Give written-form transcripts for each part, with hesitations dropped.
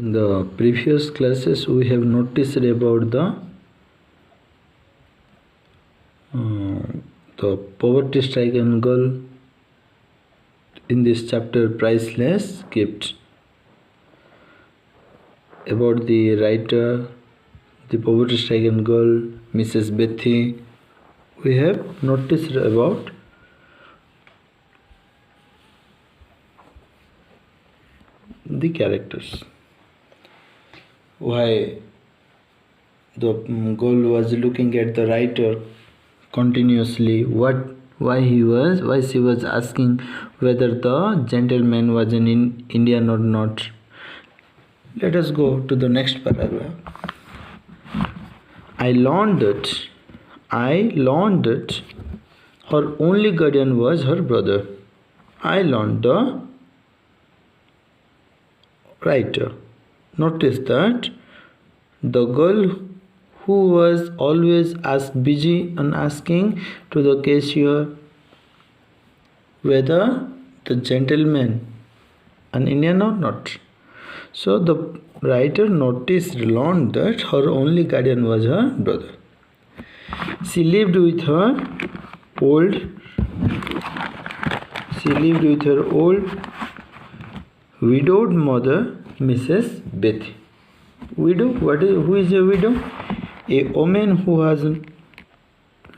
In the previous classes, we have noticed about the poverty triangle in this chapter, Priceless Gift. About the writer, the poverty triangle, Mrs. Bethy, we have noticed about the characters. Why the girl was looking at the writer continuously, why she was asking whether the gentleman was in Indian or not. Let us go to the next paragraph. I learned that her only guardian was her brother. I learned the writer. Notice that the girl who was always busy and asking to the cashier whether the gentleman an Indian or not. So the writer learned that her only guardian was her brother. She lived with her old widowed mother, Mrs. Bethy. Widow, who is a widow? A woman who has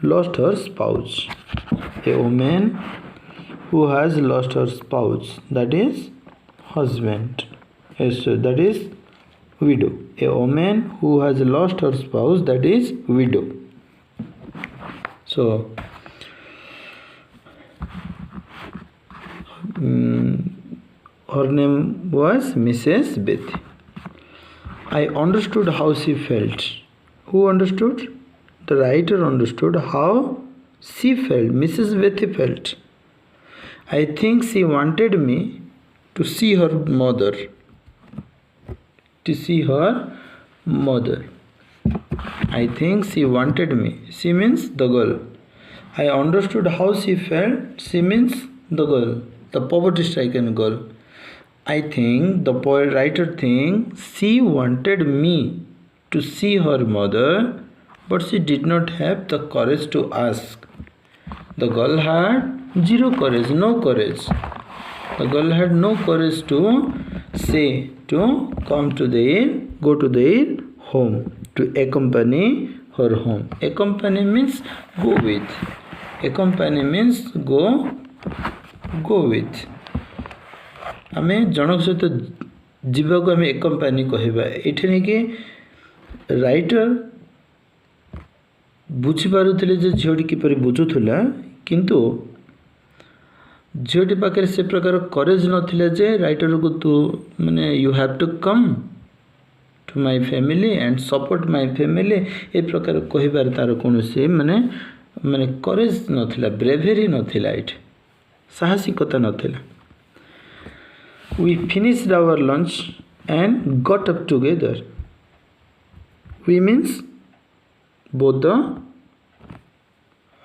lost her spouse. A woman who has lost her spouse, that is husband. Yes, that is widow. A woman who has lost her spouse, that is widow. So her name was Mrs. Bethy. I understood how she felt. Who understood? The writer understood how she felt, Mrs. Bethy felt. I think she wanted me to see her mother. I think she wanted me. She means the girl. I understood how she felt. She means the girl, the poverty-stricken girl. I think the writer thinks she wanted me to see her mother, but she did not have the courage to ask. The girl had zero courage, no courage. The girl had no courage to say, to come to go to their home, to accompany her home. Accompany means go with. Accompany means go with. आमे जनक सहित जीवाक आमे एकम्पानी कहबा एठी नै कि writer बुझी पारुथिले जे झियोटी किपरि बुझुथुला किंतु झियोटी पाखरे से प्रकार करेज नथिला जे राइटर को तू माने you have to come to my family and support my family ए प्रकार कहबार तार कोनोसी माने करेज नथिला ब्रेवेरी नथिला एठी साहसिकता नथिला. We finished our lunch and got up together. We means both the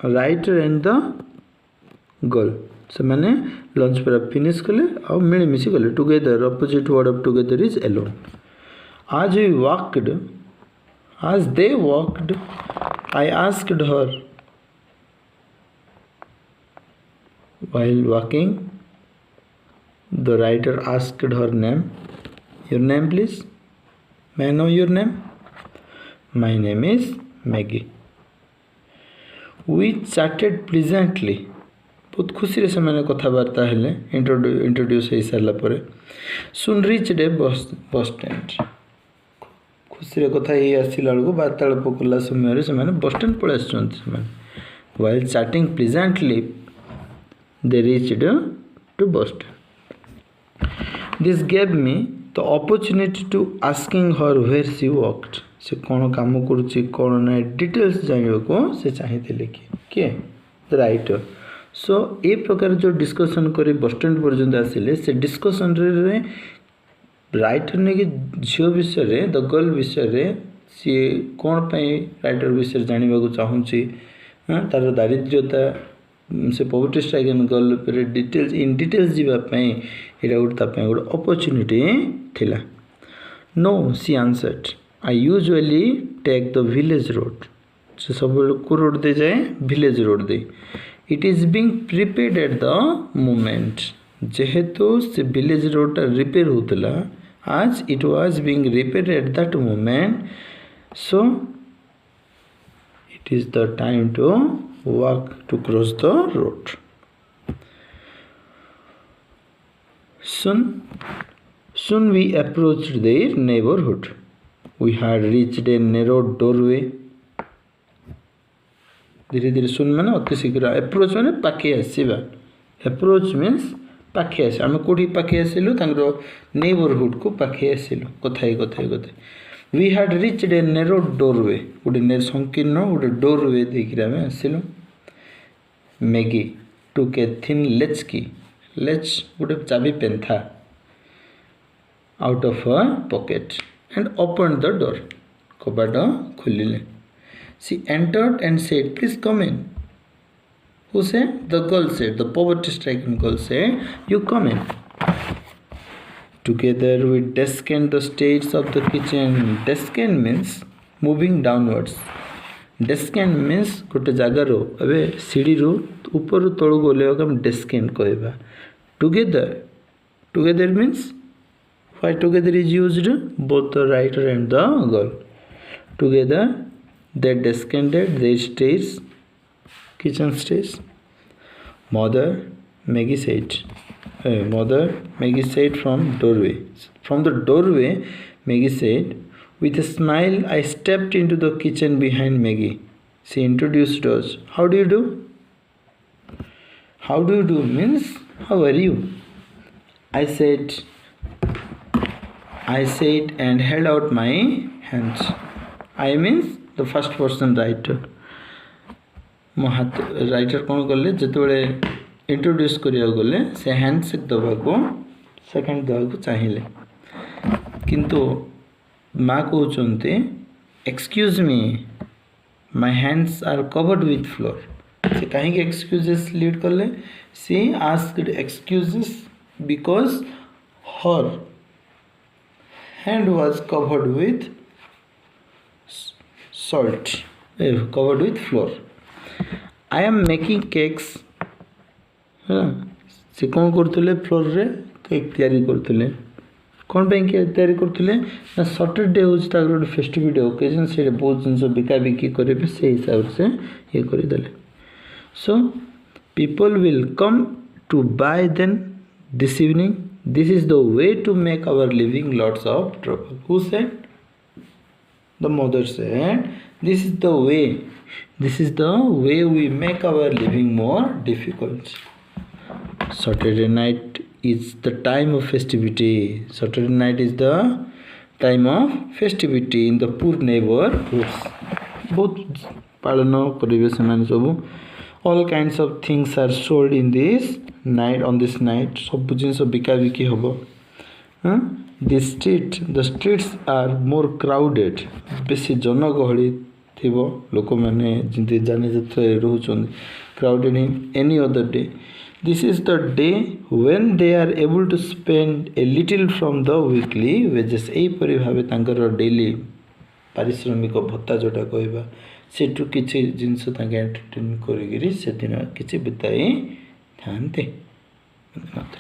writer and the girl. So मैंने lunch पर finish कले और मिले मिसी कले together. Opposite word of together is alone. As they walked, I asked her while walking. The writer asked her name. Your name, please? May I know your name? My name is Maggie. We chatted pleasantly. बहुत खुशी रे समय कथबार्ता हेले introduce हो सारा पर. Soon reached a bus stand. खुशी रे कथा हे आसिला को वार्तालाप कला समय रे समय बस स्टैंड पळे आछन समय. While chatting pleasantly, they reached to bus stand. This gave me the opportunity to asking her where she worked. से कौन काम करुची कौन ना डिटेल्स जानिबा को से चाहिथिले कि द राइटर. सो ए प्रकार जो डिस्कशन करी बस स्टैंड पर्यंत आसिले से डिस्कशन रे राइटर ने कि झियो विषय रे द गर्ल विषय रे सी कौन पई राइटर विषय जानिबा को चाहुची तार दारिद्र्यता से पोवर्टी स्ट्राइकन गर्ल पर डिटेल्स इन डिटेल्स जीवा पई एटा गोटे तापे गोटे अपॉर्चुनिटी थिला. No, she answered. I usually take the village road. से सब को रोड दे जाए village road they. It is being prepared at the moment. जेहेतु से विलेज रोड रिपेयर होतला आज it was being repaired at that moment. So it is the time to walk to cross the road. Soon we approached their neighborhood. We had reached a narrow doorway. धीरे धीरे सुन माने अति शीघ्र approach माने पाखे आसीबा approach means पाखे आसी आम कोठी पाखे आसिलु तांगरो नेबरहुड को पाखे आसिलु कथाई we had reached a narrow doorway गोटे ने संकीर्ण गोटे डोरवे देखिरा आम आसिलु Maggie took a thin latch की लेच गोटे चाबी पेंथा out of a pocket and open the door कबाट खोलिले. She entered and said, please come in. Who said? The girl said, the poverty-stricken girl said, you come in. Together we descended the stairs of the kitchen. Descend means moving downwards. Descend means गोटे जगारो अबे सीढ़ी रू ऊपर तळु गोले हम descend कहबा. Together means why together is used? Both the writer and the girl. Together they descended their stairs, kitchen stairs. Mother, Maggie said from doorway. From the doorway, Maggie said, with a smile, I stepped into the kitchen behind Maggie. She introduced us. How do you do? How do you do means, how are you? I said and held out my hands. I means the first person writer. मो हाथ writer कौन कले जिते introduce करिया गले से हैंडसेक दबा को सेकंड दबा को चाहिए किंतु माँ कहते excuse me my hands are covered with flour से कहीं एक्सक्यूजेस लीड कले she asked excuses because her hand was covered with salt covered with flour. I am making cakes. से कौन करतले फ्लोर रे केक तैयारी करतले कौन पे तैयारी करतले ना सैटरडे होच ता गोटे फेस्टिविटी ओकेजन से बहुत जिनस बिका बिकी करे से हिसाब से ये कर देले. So people will come to buy then this evening. This is the way to make our living lots of trouble. Who said? The mother said, this is the way we make our living more difficult. Saturday night is the time of festivity. Saturday night is the time of festivity in the poor neighborhoods. बहुत पालन करिवे समान सब. All kinds of things are sold in this night. On this night सब जिनस बिका बिकी हबो. The streets are more crowded. बेसी जनगहली थिबो लोक माने जिंदे जाने जत्रे रहउछन crowded in any other day. This is the day when they are able to spend a little from the weekly wages. एई परि भाबे तांकर डेली पारिश्रमिक भत्ता जोटा कहबा सेठु किछि जिंस तांके एंटरटेन करिगिरी से दिन किछि बिताई थांते मात्र.